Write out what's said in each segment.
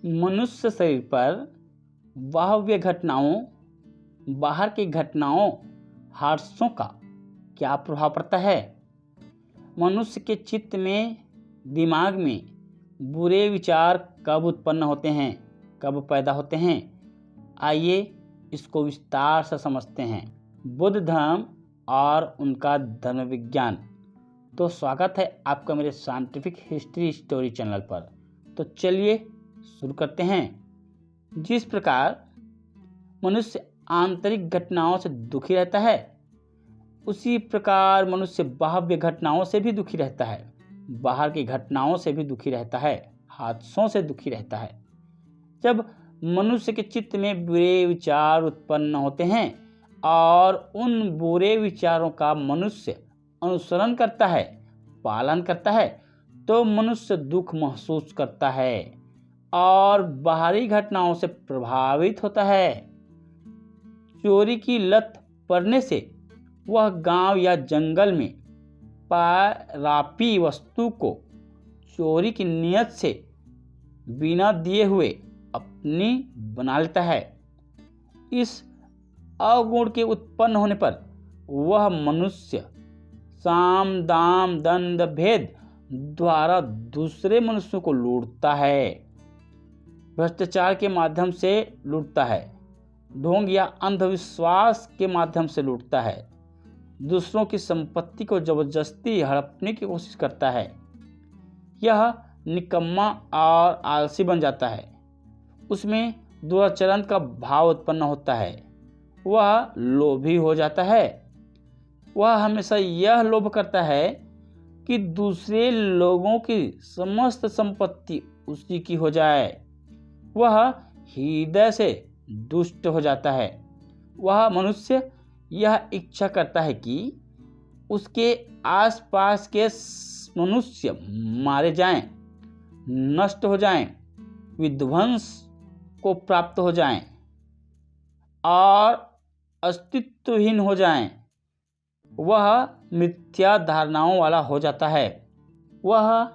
मनुष्य शरीर पर बाह्य घटनाओं, बाहर की घटनाओं, हादसों का क्या प्रभाव पड़ता है? मनुष्य के चित्त में, दिमाग में बुरे विचार कब उत्पन्न होते हैं, कब पैदा होते हैं? आइए इसको विस्तार से समझते हैं। बुद्ध धर्म और उनका धर्म विज्ञान। तो स्वागत है आपका मेरे साइंटिफिक हिस्ट्री स्टोरी चैनल पर। तो चलिए शुरू करते हैं। जिस प्रकार मनुष्य आंतरिक घटनाओं से दुखी रहता है, उसी प्रकार मनुष्य बाह्य घटनाओं से भी दुखी रहता है, बाहर की घटनाओं से भी दुखी रहता है, हादसों से दुखी रहता है। जब मनुष्य के चित्त में बुरे विचार उत्पन्न होते हैं और उन बुरे विचारों का मनुष्य अनुसरण करता है, पालन करता है, तो मनुष्य दुख महसूस करता है और बाहरी घटनाओं से प्रभावित होता है। चोरी की लत पड़ने से वह गांव या जंगल में पारापी वस्तु को चोरी की नियत से बिना दिए हुए अपनी बना लेता है। इस अवगुण के उत्पन्न होने पर वह मनुष्य साम दाम दंड भेद द्वारा दूसरे मनुष्यों को लूटता है, भ्रष्टाचार के माध्यम से लूटता है, ढोंग या अंधविश्वास के माध्यम से लूटता है, दूसरों की संपत्ति को जबरदस्ती हड़पने की कोशिश करता है। यह निकम्मा और आलसी बन जाता है। उसमें दुराचरण का भाव उत्पन्न होता है। वह लोभी हो जाता है। वह हमेशा यह लोभ करता है कि दूसरे लोगों की समस्त संपत्ति उसी की हो जाए। वह हृदय से दुष्ट हो जाता है। वह मनुष्य यह इच्छा करता है कि उसके आसपास के मनुष्य मारे जाएं, नष्ट हो जाएं, विध्वंस को प्राप्त हो जाएं और अस्तित्वहीन हो जाएं। वह मिथ्या धारणाओं वाला हो जाता है। वह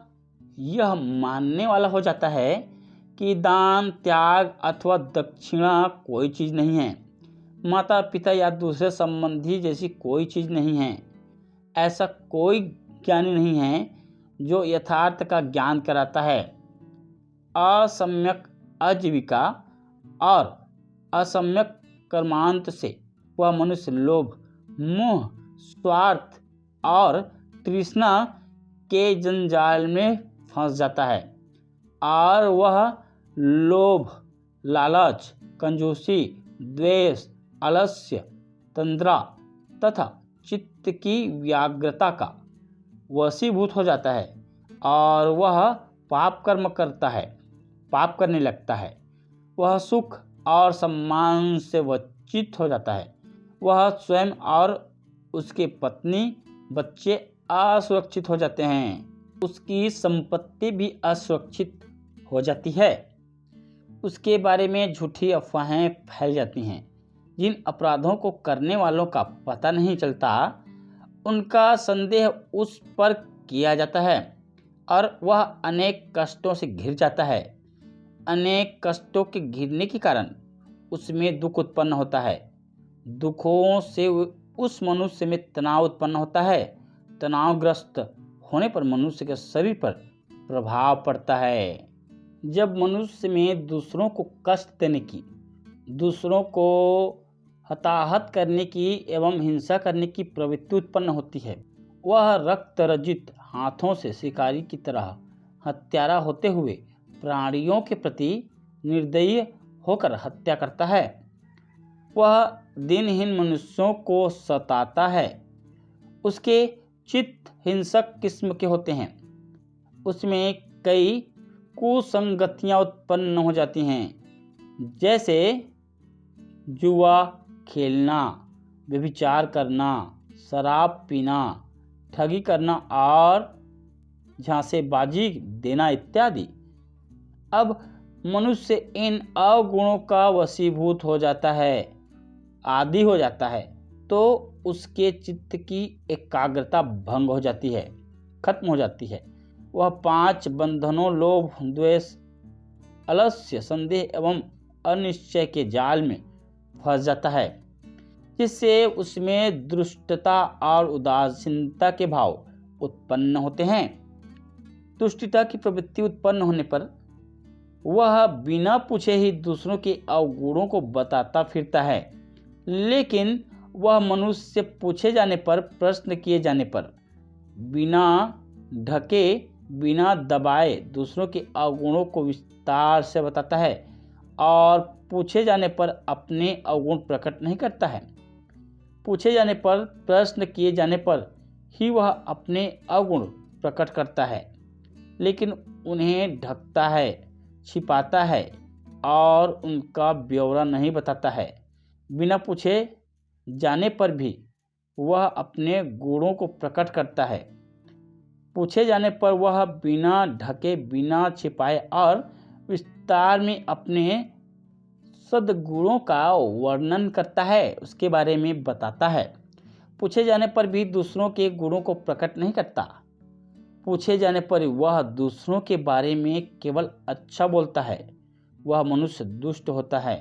यह मानने वाला हो जाता है कि दान, त्याग अथवा दक्षिणा कोई चीज़ नहीं है, माता पिता या दूसरे संबंधी जैसी कोई चीज़ नहीं है। ऐसा कोई ज्ञानी नहीं है जो यथार्थ का ज्ञान कराता है। असम्यक आजीविका और असम्यक कर्मांत से वह मनुष्य लोभ, मोह, स्वार्थ और तृष्णा के जंजाल में फंस जाता है और वह लोभ, लालच, कंजूसी, द्वेष, आलस्य, तंद्रा तथा चित्त की व्याग्रता का वशीभूत हो जाता है और वह पाप कर्म करता है, पाप करने लगता है। वह सुख और सम्मान से वंचित हो जाता है। वह स्वयं और उसके पत्नी, बच्चे असुरक्षित हो जाते हैं। उसकी संपत्ति भी असुरक्षित हो जाती है। उसके बारे में झूठी अफवाहें फैल जाती हैं। जिन अपराधों को करने वालों का पता नहीं चलता, उनका संदेह उस पर किया जाता है और वह अनेक कष्टों से घिर जाता है। अनेक कष्टों के घिरने के कारण उसमें दुख उत्पन्न होता है। दुखों से उस मनुष्य में तनाव उत्पन्न होता है। तनावग्रस्त होने पर मनुष्य के शरीर पर प्रभाव पड़ता है। जब मनुष्य में दूसरों को कष्ट देने की, दूसरों को हताहत करने की एवं हिंसा करने की प्रवृत्ति उत्पन्न होती है, वह रक्त रजित हाथों से शिकारी की तरह हत्यारा होते हुए प्राणियों के प्रति निर्दयी होकर हत्या करता है। वह दिनहीन मनुष्यों को सताता है। उसके चित्त हिंसक किस्म के होते हैं। उसमें कई कुसंगतियाँ उत्पन्न हो जाती हैं, जैसे जुआ खेलना, व्यभिचार करना, शराब पीना, ठगी करना और झांसेबाजी देना इत्यादि। अब मनुष्य इन अवगुणों का वशीभूत हो जाता है, आदी हो जाता है, तो उसके चित्त की एकाग्रता भंग हो जाती है, खत्म हो जाती है। वह 5 बंधनों लोभ, द्वेष, आलस्य, संदेह एवं अनिश्चय के जाल में फंस जाता है, जिससे उसमें दुष्टता और उदासीनता के भाव उत्पन्न होते हैं। दुष्टता की प्रवृत्ति उत्पन्न होने पर वह बिना पूछे ही दूसरों के अवगुणों को बताता फिरता है, लेकिन वह मनुष्य से पूछे जाने पर, प्रश्न किए जाने पर बिना ढके, बिना दबाए दूसरों के अवगुणों को विस्तार से बताता है और पूछे जाने पर अपने अवगुण प्रकट नहीं करता है। पूछे जाने पर, प्रश्न किए जाने पर ही वह अपने अवगुण प्रकट करता है, लेकिन उन्हें ढकता है, छिपाता है और उनका ब्यौरा नहीं बताता है। बिना पूछे जाने पर भी वह अपने गुणों को प्रकट करता है। पूछे जाने पर वह बिना ढके, बिना छिपाए और विस्तार में अपने सद्गुणों का वर्णन करता है, उसके बारे में बताता है। पूछे जाने पर भी दूसरों के गुणों को प्रकट नहीं करता। पूछे जाने पर वह दूसरों के बारे में केवल अच्छा बोलता है। वह मनुष्य दुष्ट होता है।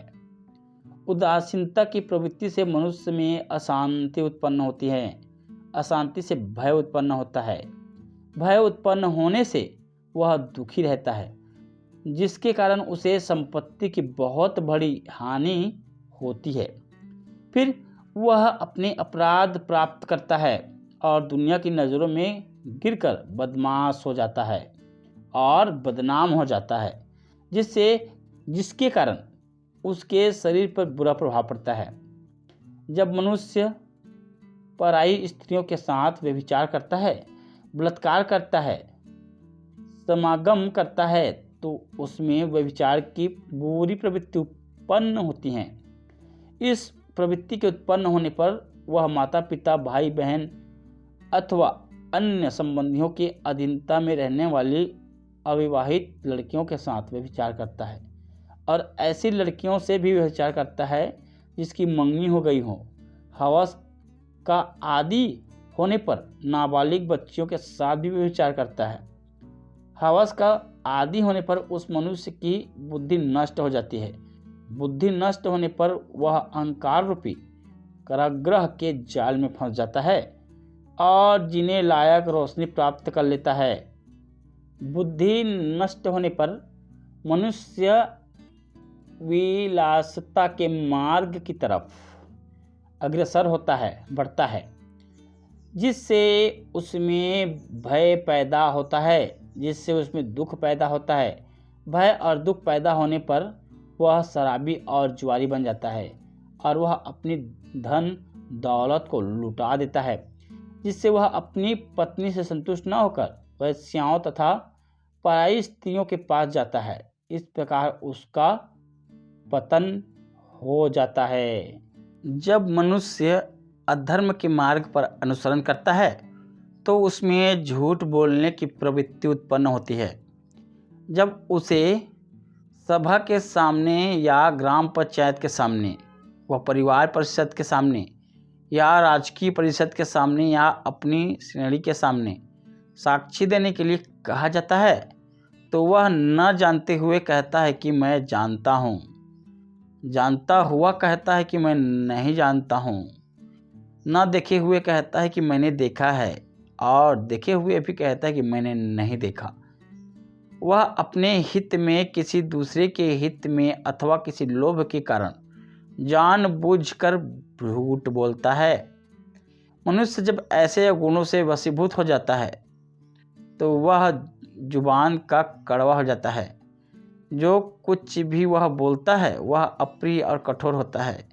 उदासीनता की प्रवृत्ति से मनुष्य में अशांति उत्पन्न होती है। अशांति से भय उत्पन्न होता है। भय उत्पन्न होने से वह दुखी रहता है, जिसके कारण उसे संपत्ति की बहुत बड़ी हानि होती है। फिर वह अपने अपराध प्राप्त करता है और दुनिया की नज़रों में गिरकर बदमाश हो जाता है और बदनाम हो जाता है, जिसके कारण उसके शरीर पर बुरा प्रभाव पड़ता है। जब मनुष्य पराई स्त्रियों के साथ व्यभिचार करता है, बलात्कार करता है, समागम करता है, तो उसमें व्यभिचार की बुरी प्रवृत्ति उत्पन्न होती हैं। इस प्रवृत्ति के उत्पन्न होने पर वह माता पिता, भाई बहन अथवा अन्य संबंधियों के अधीनता में रहने वाली अविवाहित लड़कियों के साथ व्यभिचार करता है और ऐसी लड़कियों से भी व्यभिचार करता है जिसकी मंगनी हो गई हो। हवस का आदी होने पर नाबालिग बच्चियों के साथ भी व्यभिचार करता है। हवस का आदी होने पर उस मनुष्य की बुद्धि नष्ट हो जाती है। बुद्धि नष्ट होने पर वह अहंकार रूपी कारागृह के जाल में फंस जाता है और जीने लायक रोशनी प्राप्त कर लेता है। बुद्धि नष्ट होने पर मनुष्य विलासता के मार्ग की तरफ अग्रसर होता है, बढ़ता है, जिससे उसमें भय पैदा होता है, जिससे उसमें दुख पैदा होता है। भय और दुख पैदा होने पर वह शराबी और जुआरी बन जाता है और वह अपनी धन दौलत को लुटा देता है, जिससे वह अपनी पत्नी से संतुष्ट न होकर वैश्याओं तथा पराई स्त्रियों के पास जाता है। इस प्रकार उसका पतन हो जाता है। जब मनुष्य अधर्म के मार्ग पर अनुसरण करता है तो उसमें झूठ बोलने की प्रवृत्ति उत्पन्न होती है। जब उसे सभा के सामने या ग्राम पंचायत के सामने, वह परिवार परिषद के सामने या राजकीय परिषद के सामने या अपनी श्रेणी के सामने साक्षी देने के लिए कहा जाता है, तो वह न जानते हुए कहता है कि मैं जानता हूँ, जानता हुआ कहता है कि मैं नहीं जानता हूँ, न देखे हुए कहता है कि मैंने देखा है और देखे हुए भी कहता है कि मैंने नहीं देखा। वह अपने हित में, किसी दूसरे के हित में अथवा किसी लोभ के कारण जानबूझकर झूठ बोलता है। मनुष्य जब ऐसे गुणों से वशीभूत हो जाता है तो वह जुबान का कड़वा हो जाता है। जो कुछ भी वह बोलता है वह अप्रिय और कठोर होता है।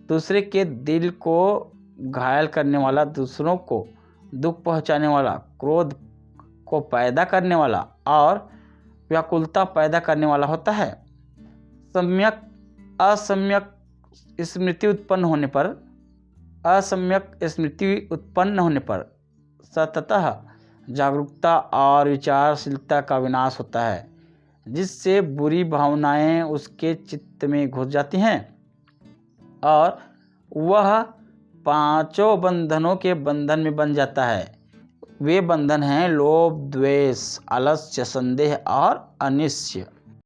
दूसरे के दिल को घायल करने वाला, दूसरों को दुख पहुंचाने वाला, क्रोध को पैदा करने वाला और व्याकुलता पैदा करने वाला होता है। सम्यक असम्यक स्मृति उत्पन्न होने पर सततः जागरूकता और विचारशीलता का विनाश होता है, जिससे बुरी भावनाएं उसके चित्त में घुस जाती हैं और वह पांचों बंधनों के बंधन में बन जाता है। वे बंधन हैं लोभ, द्वेष, आलस्य, संदेह और अनिश्चय।